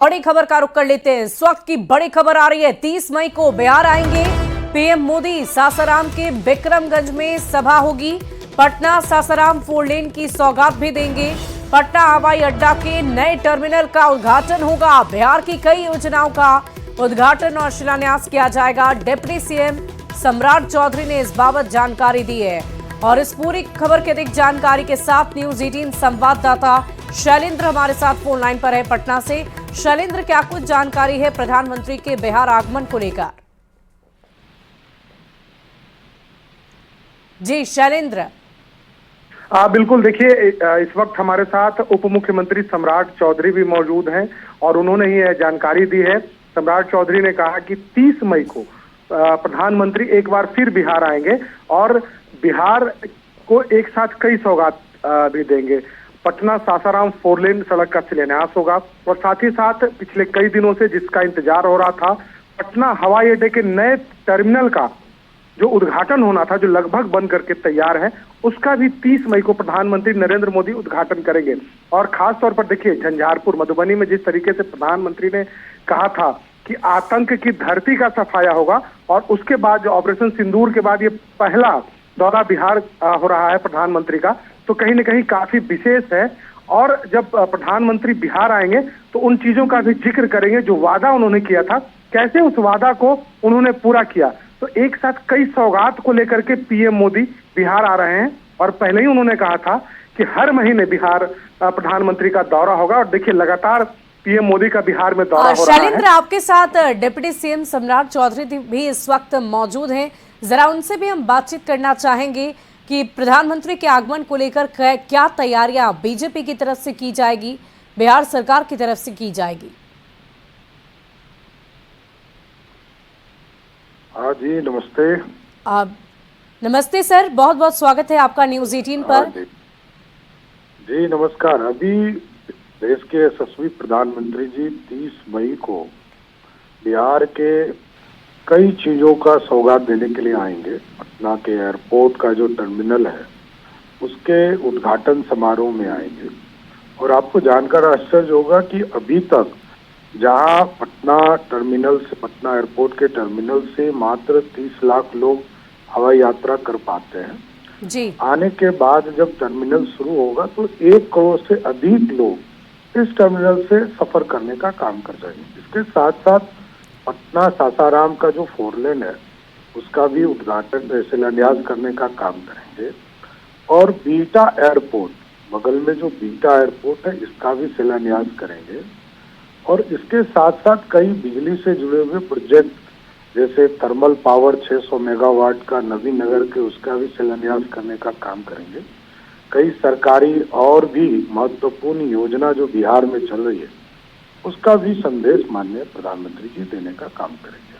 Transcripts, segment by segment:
बड़ी खबर का रुख कर लेते हैं। इस वक्त की बड़ी खबर आ रही है। 30 मई को बिहार आएंगे पीएम मोदी। सासाराम के विक्रमगंज में सभा होगी। पटना सासाराम 4 लेन की सौगात भी देंगे। पटना हवाई अड्डा के नए टर्मिनल का उद्घाटन होगा। बिहार की कई योजनाओं का उद्घाटन और शिलान्यास किया जाएगा। डिप्टी सीएम सम्राट चौधरी ने इस बाबत जानकारी दी है। और इस पूरी खबर की अधिक जानकारी के साथ न्यूज 18 संवाददाता शैलेंद्र हमारे साथ फोन लाइन पर है पटना से। शैलेंद्र, क्या कुछ जानकारी है प्रधानमंत्री के बिहार आगमन को लेकर? जी शैलेंद्र। बिल्कुल, देखिए इस वक्त हमारे साथ उप मुख्यमंत्री सम्राट चौधरी भी मौजूद हैं और उन्होंने ही यह जानकारी दी है। सम्राट चौधरी ने कहा कि 30 मई को प्रधानमंत्री एक बार फिर बिहार आएंगे और बिहार को एक साथ कई सौगात भी देंगे। पटना सासाराम 4 लेन सड़क का शिलान्यास होगा और साथ ही साथ पिछले कई दिनों से जिसका इंतजार हो रहा था, पटना हवाई अड्डे के नए टर्मिनल का जो उद्घाटन होना था, जो लगभग बन करके तैयार है, उसका भी 30 मई को प्रधानमंत्री नरेंद्र मोदी उद्घाटन करेंगे। और खास तौर पर देखिए, झंझारपुर मधुबनी में जिस तरीके से प्रधानमंत्री ने कहा था कि आतंक की धरती का सफाया होगा और उसके बाद जो ऑपरेशन सिंदूर के बाद ये पहला दौरा बिहार हो रहा है प्रधानमंत्री का, तो कहीं न कहीं काफी विशेष है। और जब प्रधानमंत्री बिहार आएंगे तो उन चीजों का भी जिक्र करेंगे जो वादा उन्होंने किया था, कैसे उस वादा को उन्होंने पूरा किया। तो एक साथ कई सौगात को लेकर के पीएम मोदी बिहार आ रहे हैं और पहले ही उन्होंने कहा था कि हर महीने बिहार प्रधानमंत्री का दौरा होगा। और देखिए, लगातार पीएम मोदी का बिहार में दौरा हो रहा है। शैलेंद्र, आपके साथ डिप्टी सीएम सम्राट चौधरी भी इस वक्त मौजूद हैं। जरा उनसे भी हम बातचीत करना चाहेंगे कि प्रधानमंत्री के आगमन को लेकर क्या तैयारियां बीजेपी की तरफ से की जाएगी, बिहार सरकार की तरफ से की जाएगी। हाँ जी, नमस्ते। नमस्ते सर, बहुत बहुत स्वागत है आपका न्यूज 18 पर। जी नमस्कार। अभी देश के यशस्वी प्रधानमंत्री जी 30 मई को बिहार के कई चीजों का सौगात देने के लिए आएंगे। पटना के एयरपोर्ट का जो टर्मिनल है उसके उद्घाटन समारोह में आएंगे। और आपको जानकर आश्चर्य होगा कि अभी तक जहां पटना टर्मिनल से, पटना एयरपोर्ट के टर्मिनल से मात्र 30 लाख लोग हवाई यात्रा कर पाते हैं जी, आने के बाद जब टर्मिनल शुरू होगा तो 1 करोड़ से अधिक लोग इस टर्मिनल से सफर करने का काम कर जाएंगे। इसके साथ साथ पटना सासाराम का जो 4 लेन है उसका भी उद्घाटन, शिलान्यास करने का काम करेंगे। और बीटा एयरपोर्ट, बगल में जो बीटा एयरपोर्ट है, इसका भी शिलान्यास करेंगे। और इसके साथ साथ कई बिजली से जुड़े हुए प्रोजेक्ट, जैसे थर्मल पावर 600 मेगावाट का नवीन नगर के, उसका भी शिलान्यास करने का काम करेंगे। कई सरकारी और भी महत्वपूर्ण योजना जो बिहार में चल रही है उसका भी संदेश माननीय प्रधानमंत्री जी देने का काम करेंगे।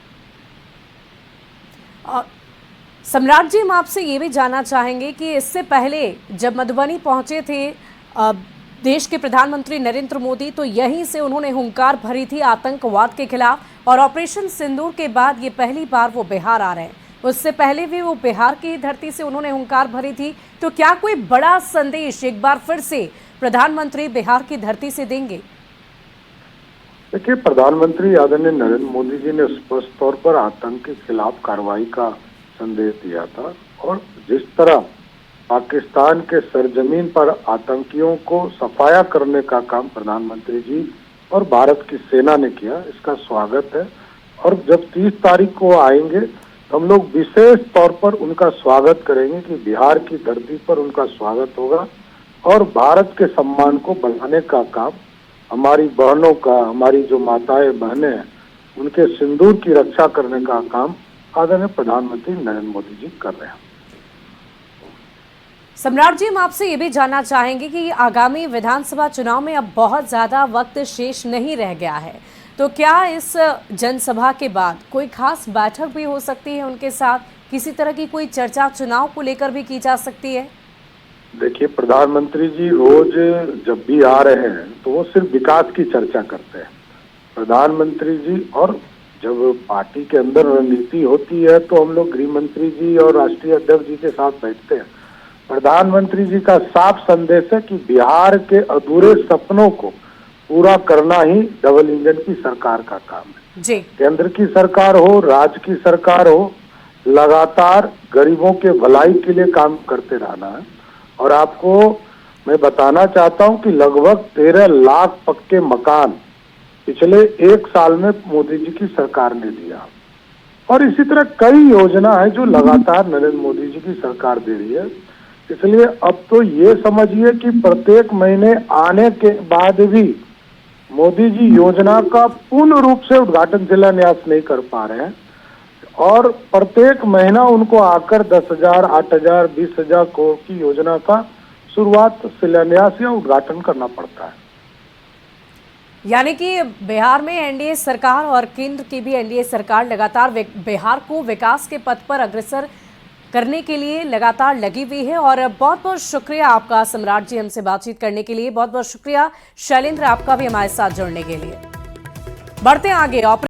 सम्राट जी, हम आपसे ये भी जानना चाहेंगे कि इससे पहले जब मधुबनी पहुंचे थे देश के प्रधानमंत्री नरेंद्र मोदी, तो यहीं से उन्होंने हुंकार भरी थी आतंकवाद के खिलाफ। और ऑपरेशन सिंदूर के बाद ये पहली बार वो बिहार आ रहे हैं। उससे पहले भी वो बिहार की धरती से उन्होंने हुंकार भरी थी। तो क्या कोई बड़ा संदेश एक बार फिर से प्रधानमंत्री बिहार की धरती से देंगे? देखिए, प्रधानमंत्री आदरणीय नरेंद्र मोदी जी ने स्पष्ट तौर पर आतंक के खिलाफ कार्रवाई का संदेश दिया था। और जिस तरह पाकिस्तान के सरजमीन पर आतंकियों को सफाया करने का काम प्रधानमंत्री जी और भारत की सेना ने किया, इसका स्वागत है। और जब 30 तारीख को आएंगे तो हम लोग विशेष तौर पर उनका स्वागत करेंगे कि बिहार की धरती पर उनका स्वागत होगा। और भारत के सम्मान को बढ़ाने का काम, हमारी बहनों का, हमारी जो माताएं बहनें हैं, उनके सिंदूर की रक्षा करने का काम आदरणीय प्रधानमंत्री नरेंद्र मोदी जी कर रहे हैं। सम्राट जी, हम आपसे ये भी जानना चाहेंगे कि आगामी विधानसभा चुनाव में अब बहुत ज्यादा वक्त शेष नहीं रह गया है, तो क्या इस जनसभा के बाद कोई खास बैठक भी हो सकती है उनके साथ? किसी तरह की कोई चर्चा चुनाव को लेकर भी की जा सकती है? देखिए, प्रधानमंत्री जी रोज जब भी आ रहे हैं तो वो सिर्फ विकास की चर्चा करते हैं प्रधानमंत्री जी। और जब पार्टी के अंदर रणनीति होती है तो हम लोग गृह मंत्री जी और राष्ट्रीय अध्यक्ष जी के साथ बैठते हैं। प्रधानमंत्री जी का साफ संदेश है कि बिहार के अधूरे सपनों को पूरा करना ही डबल इंजन की सरकार का काम है। जी। केंद्र की सरकार हो, राज्य की सरकार हो, लगातार गरीबों के भलाई के लिए काम करते रहना है। और आपको मैं बताना चाहता हूं कि लगभग 13 लाख पक्के मकान पिछले 1 साल में मोदी जी की सरकार ने दिया। और इसी तरह कई योजना है जो लगातार नरेंद्र मोदी जी की सरकार दे रही है। इसलिए अब तो ये समझिए कि प्रत्येक महीने आने के बाद भी मोदी जी योजना का पूर्ण रूप से उद्घाटन शिलान्यास नहीं कर पा रहे हैं और प्रत्येक महीना उनको आकर 10,000, 8,000, 20,000 करोड़ की योजना का शुरुआत, शिलान्यास या उद्घाटन करना पड़ता है। यानी कि बिहार में एनडीए सरकार और केंद्र की भी एनडीए सरकार लगातार बिहार को विकास के पथ पर अग्रसर करने के लिए लगातार लगी हुई है। और बहुत बहुत शुक्रिया आपका सम्राट जी, हमसे बातचीत करने के लिए। बहुत बहुत शुक्रिया शैलेंद्र आपका भी हमारे साथ जुड़ने के लिए। बढ़ते हैं आगे।